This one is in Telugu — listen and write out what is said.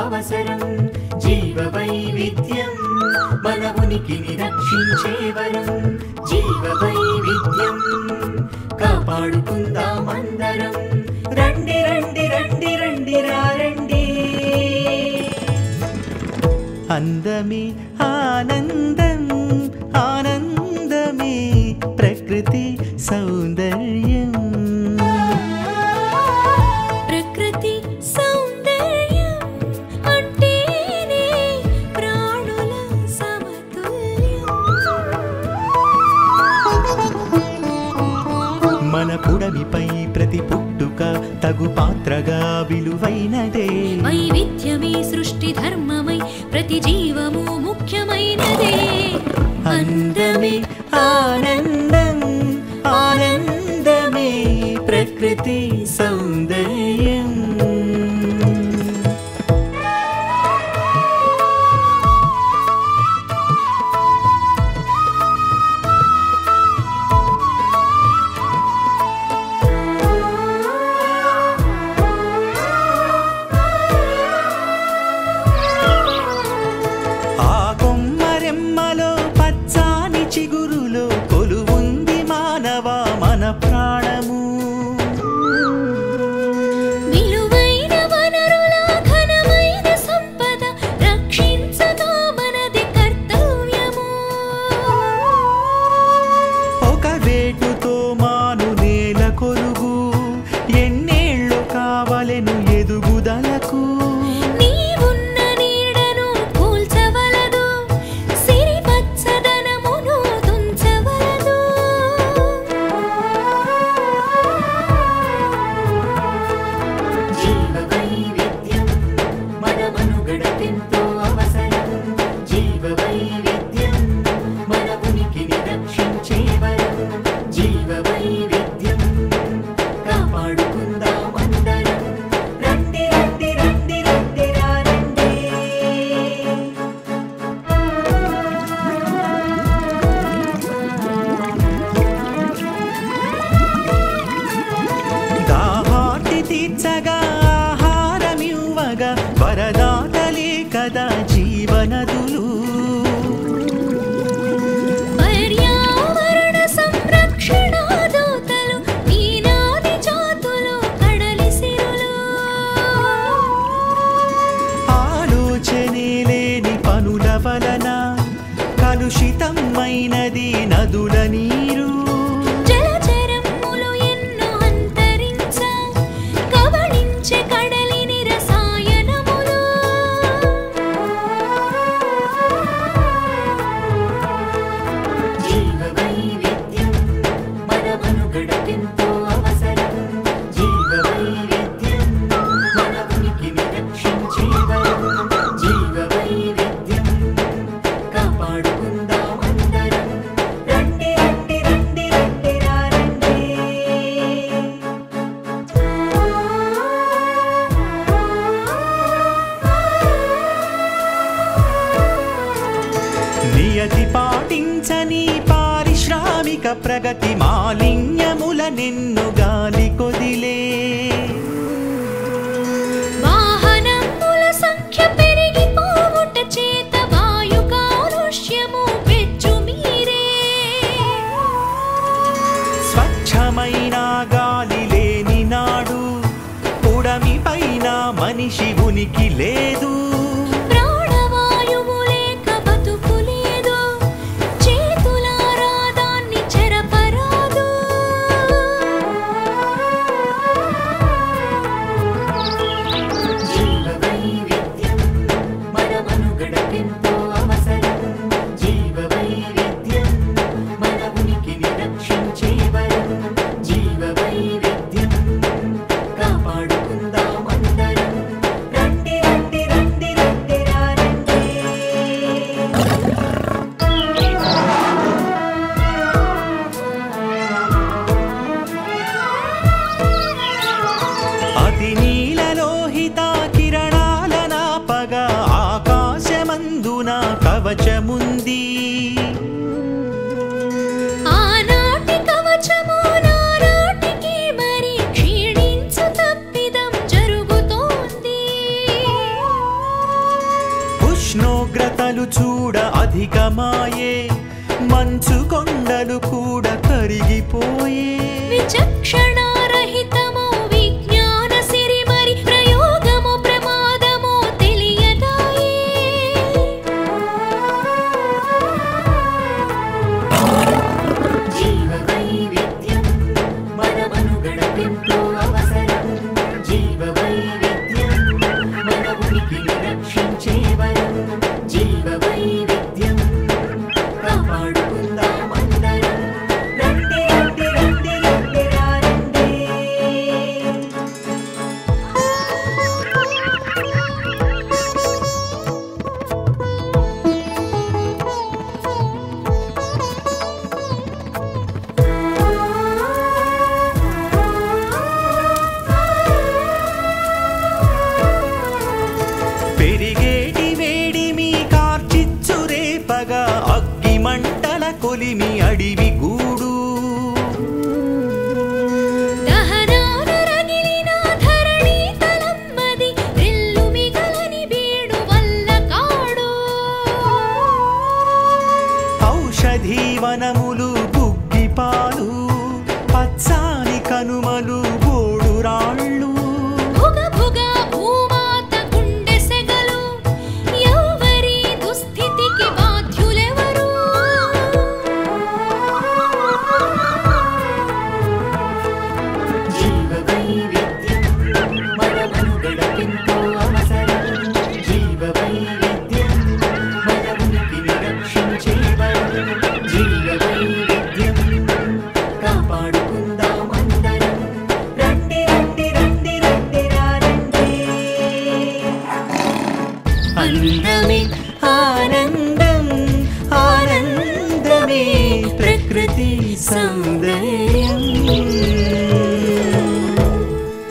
అవసరం జీవ వైవిధ్యం మన ఉనికిని రక్షించే వరం జీవ వైవిధ్యం కాపాడుకుందాం అందరం రండి రండి రండి రండి రండి అందమే ఆనందం ఆనందమే ప్రకృతి సౌందర్యం ప్రకృతి సౌందర్యం అంటేనే ప్రాణుల సమతుల్యం మన పుడమిపై ప్రతి పుట్టుక తగు పాత్రగా విలువైనదే వైవిధ్యమే సృష్టి ధర్మమై ప్రతి జీవము ముఖ్యమైనదే అందమే ఆనందం ఆనందమే ప్రకృతి సౌందర్యం ప్రాణము విలువైన వనరుల ఘనమైన సంపద రక్షించగా మనది కర్తవ్యము ఒక వేటుతో మాను నేల కొరుగు ఎన్నేళ్ళు కావలెను ఎదుగుదలకు నీవున్న నీడను కూల్చవలదు సిరి పచ్చదనమును తుంచవలదు జీవ వైవిధ్యం మన మనుగడకెంతో అవసరం జీవ వైవిధ్యం మన ఉనికిని రక్షించే వరం జీవ వైవిధ్యం కాపాడుకుందాం అందరం రండి రండి రండి రండి రండి దాహార్తి తీర్చగా ఆహారమివ్వగా వరదాతలే కదా జీవనదులు పర్యావరణ సంరక్షణ దూతలు ఈనాటి జాతులు కడలి సిరులు ఆలోచనే లేని పనుల వలన కలుషితమైనది నదుల నీరు జలచరములు ఎన్నో అంతరించా కబళించే కడలిని రసాయనములు జీవ వైవిధ్యం మన మనుగడకెంతో అవసరం జీవ వైవిధ్యం మన ఉనికిని రక్షించే వరం జీవ వైవిధ్యం కాపాడుకుందాం అందరం రండి రండి రండి రండి రండి నియతి పాటించని పారిశ్రామిక ప్రగతి మాలిన్యముల నిన్ను గాలి కొదిలే వాహనముల సంఖ్య పెరిగిపోవుట చేత వాయు కాలుష్యము పెచ్చు మీరే స్వచ్ఛమైన గాలి లేని నాడు పుడమి పైన మనిషి ఉనికి లేదు ప్రాణవాయువు లేక బతుకు లేదు చేతులారా దాన్ని చెరపరాదు జీవ వైవిధ్యం మన మనుగడకెంతో అవసరం జీవ వైవిధ్యం మన ఉనికిని రక్షించే వరం జీవ వైవిధ్యం కాపాడుకుందాం అందరం రండి రండి రండి ఉష్ణోగ్రతలు చూడ అధికమాయే మంచు కొండలు కూడా కరిగిపోయే విచక్షణారహితమో విజ్ఞాన సిరి మరి ప్రయోగమో ప్రమాదమో తెలియదాయే జీవ వైవిధ్యం మన మనుగడ పెంపు అవసరం జీవ వైవిధ్యం మన ఉనికిని రక్షించే వరం జీవ వైవిధ్యం కాపాడుకుందాం అందరం రండి రండి రండి రండి రండి పెరిగేటి వేడిమి కార్చిచ్చు రేపగా అగ్గి మంటల కొలిమి అడివి గూడు దహనాన రగిలిన ధరణి తలమ్మది రెల్లు మిగలని బీడు వల్ల కాడు ఔషధీ వనములు బుగ్గిపాలు పచ్చాని కనుమలు గోడురాళ్ళు భుగ భుగ భూమాత గుండె సెగలు ఎవరి దుస్థితికి బాధ్యులెవరు జీవ వైవిధ్యం మన మనుగడ పెంపు అవసరం జీవ వైవిధ్యం మన ఉనికిని రక్షించే వరం జీవ వైవిధ్యం కాపాడుకుందాం అందరం రండి రండి రండి రండి రండి అందమే ఆనందం ఆనందమే ప్రకృతి సౌందర్యం